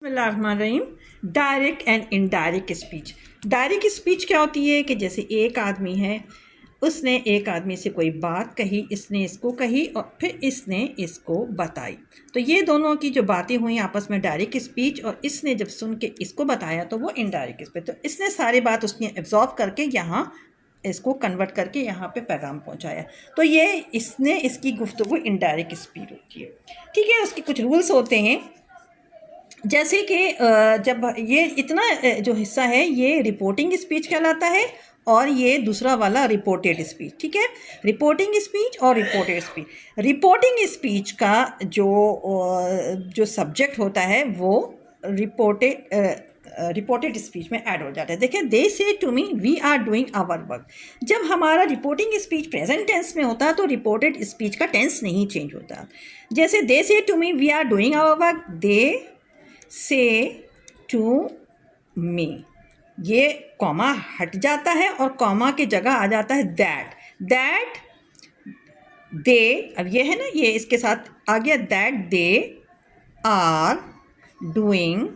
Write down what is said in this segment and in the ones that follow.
बिस्मिल्लाहिर्रहमानिर्रहीम। Direct and indirect speech. Direct speech क्या होती है कि जैसे एक आदमी है, उसने एक आदमी से कोई बात कही, इसने इसको कही और फिर इसने इसको बताई, तो ये दोनों की जो बातें हुई आपस में डायरेक्ट स्पीच, और इसने जब सुन के इसको बताया तो वो इनडायरेक्ट स्पीच। तो इसने सारी बात उसने एब्जॉर्व करके यहाँ इसको कन्वर्ट करके यहाँ पे पैगाम पहुँचाया, तो ये इसने इसकी गुफ्तगू इनडायरेक्ट स्पीच होती है। ठीक है, उसके कुछ रूल्स होते हैं, जैसे कि जब ये इतना जो हिस्सा है ये रिपोर्टिंग स्पीच कहलाता है, और ये दूसरा वाला रिपोर्टेड स्पीच। ठीक है, रिपोर्टिंग स्पीच और रिपोर्टेड स्पीच। रिपोर्टिंग स्पीच का जो सब्जेक्ट होता है वो रिपोर्टेड स्पीच में ऐड हो जाता है। देखिए, they say to me we are doing our work. जब हमारा रिपोर्टिंग स्पीच प्रेजेंट टेंस में होता है तो रिपोर्टेड स्पीच का टेंस नहीं चेंज होता। जैसे they say to me we are doing our work, they say to मी, ये कॉमा हट जाता है और कॉमा की जगह आ जाता है दैट दे। अब ये है ना, ये इसके साथ आ गया दैट दे आर डूइंग,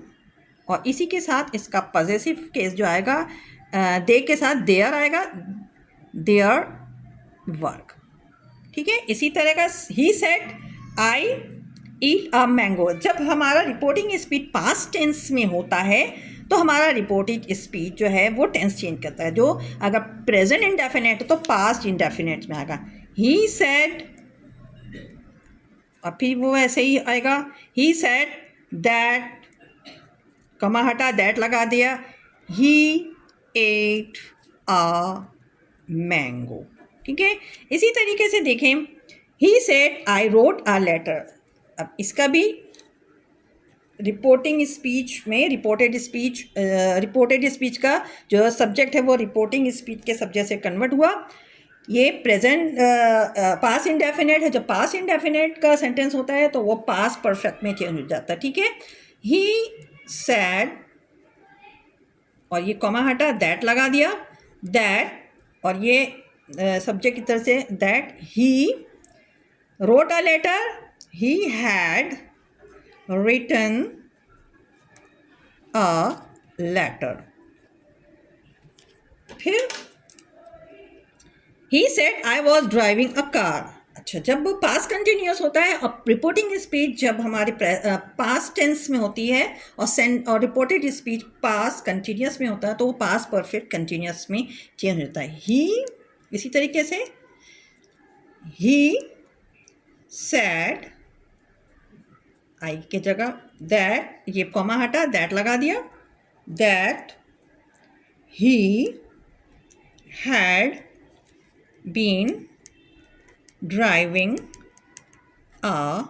और इसी के साथ इसका पॉजेसिव केस जो आएगा दे के साथ देयर आएगा, देयर वर्क। ठीक है, इसी तरह का ही said I eat a mango. जब हमारा रिपोर्टिंग स्पीच पास्ट टेंस में होता है तो हमारा रिपोर्टिंग स्पीच जो है वो टेंस चेंज करता है। जो अगर प्रेजेंट इंडेफिनेट तो पास्ट इंडेफिनेट में आएगा ही सेड, और फिर वो ऐसे ही आएगा ही सेड दैट, कमा हटा दैट लगा दिया, ही एट अ मैंगो। ठीक है, इसी तरीके से देखें, he said I wrote a letter. अब इसका भी रिपोर्टिंग स्पीच में रिपोर्टेड स्पीच का जो सब्जेक्ट है वो रिपोर्टिंग स्पीच के सब्जेक्ट से कन्वर्ट हुआ। ये प्रेजेंट पास्ट इंडेफिनेट है। जब पास्ट इंडेफिनेट का सेंटेंस होता है तो वो पास्ट परफेक्ट में चेंज हो जाता है। ठीक है, ही सैड, और ये कॉमा हटा दैट लगा दिया, दैट, और ये सब्जेक्ट की तरफ से that he wrote a letter, he had written a letter। फिर he said I was driving a car। अच्छा, जब पास्ट कंटिन्यूस होता है और रिपोर्टिंग स्पीच जब हमारी पास्ट टेंस में होती है और रिपोर्टेड स्पीच पास्ट कंटिन्यूस में होता है तो वो पास्ट परफेक्ट कंटिन्यूस में चेंज होता है। ही, इसी तरीके से ही said, आई के जगह दैट, ये कॉमा हटा दैट लगा दिया, that he had been driving a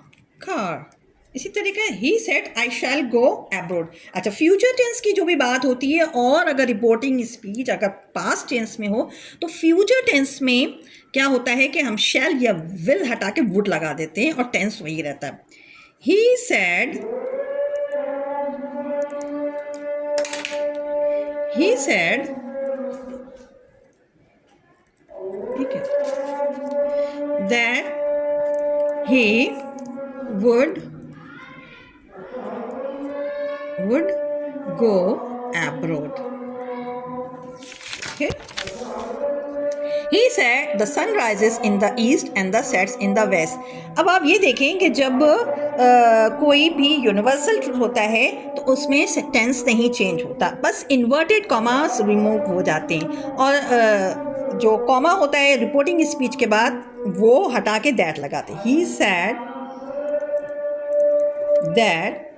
car. इसी तरीके he said I shall go abroad. अच्छा, फ्यूचर टेंस की जो भी बात होती है और अगर रिपोर्टिंग स्पीच अगर पास्ट टेंस में हो तो फ्यूचर टेंस में क्या होता है कि हम शैल या विल हटा के वुड लगा देते हैं और टेंस वही रहता है। He said ठीक है, that he would go abroad। Okay, he said the sun rises in the east and the sets in the west। अब आप ये देखें कि जब कोई भी यूनिवर्सल ट्रूथ होता है तो उसमें टेंस नहीं चेंज होता, बस इन्वर्टेड कॉमास रिमूव हो जाते हैं, और जो कॉमा होता है रिपोर्टिंग स्पीच के बाद वो हटा के दैट लगाते हैं। He said that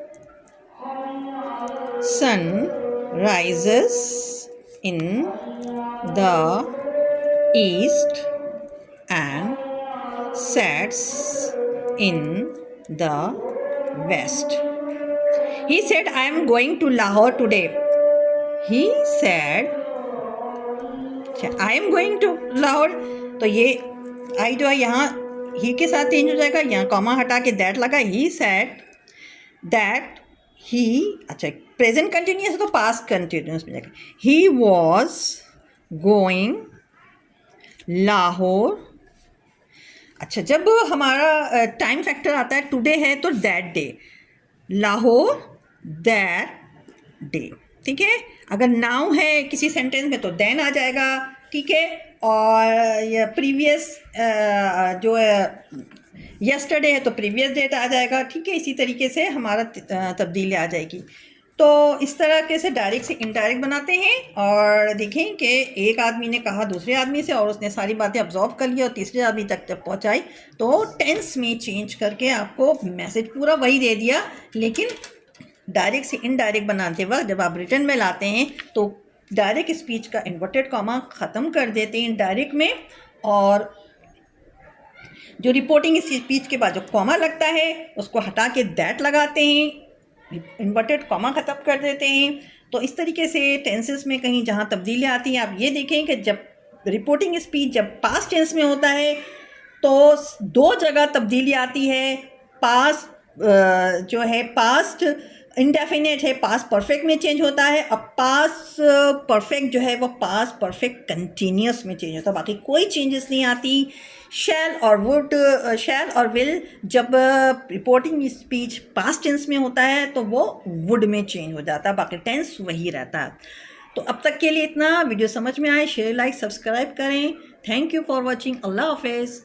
sun rises in the east and sets in the west। He said I am going to Lahore today। He said I am going to Lahore, तो ये आई जो है यहाँ ही के साथ चेंज हो जाएगा, यहाँ कॉमा हटा के दैट लगा। ही said that he, अच्छा प्रेजेंट कंटिन्यूस तो पास्ट कंटिन्यूस में जाएगा। He was going Lahore. अच्छा, जब हमारा टाइम फैक्टर आता है टुडे है तो that day, Lahore that day. ठीक है, अगर नाउ है किसी सेंटेंस में तो देन आ जाएगा। ठीक है, और ये प्रीवियस जो है यस्टरडे है तो प्रीवियस डेट आ जाएगा। ठीक है, इसी तरीके से हमारा तब्दीली आ जाएगी। तो इस तरह के से डायरेक्ट से इनडायरेक्ट बनाते हैं। और देखें कि एक आदमी ने कहा दूसरे आदमी से और उसने सारी बातें ऑब्जॉर्व कर ली और तीसरे आदमी तक जब पहुंचाई तो टेंस में चेंज करके आपको मैसेज पूरा वही दे दिया, लेकिन डायरेक्ट से इनडायरेक्ट बनाते वक्त जब आप रिटर्न में लाते हैं तो डायरेक्ट स्पीच का इन्वर्टेड कॉमा ख़त्म कर देते हैं डायरेक्ट में, और जो रिपोर्टिंग स्पीच के बाद जो कॉमा लगता है उसको हटा के दैट लगाते हैं, इन्वर्टेड कॉमा ख़त्म कर देते हैं। तो इस तरीके से टेंसेस में कहीं जहाँ तब्दीली आती हैं आप ये देखें कि जब रिपोर्टिंग स्पीच जब पास्ट टेंस में होता है तो दो जगह तब्दीली आती है। पास्ट जो है पास्ट इंडेफिनेट है, पास्ट परफेक्ट में चेंज होता है। अब पास्ट परफेक्ट जो है वो पास्ट परफेक्ट कंटिन्यूस में चेंज होता है, बाकी कोई चेंजेस नहीं आती। शैल और वुड, शैल और विल जब रिपोर्टिंग स्पीच पास्ट टेंस में होता है तो वो वुड में चेंज हो जाता है, बाकी टेंस वही रहता है। तो अब तक के लिए इतना। वीडियो समझ में आए शेयर लाइक सब्सक्राइब करें। Thank you for watching. अल्लाह हाफिज़।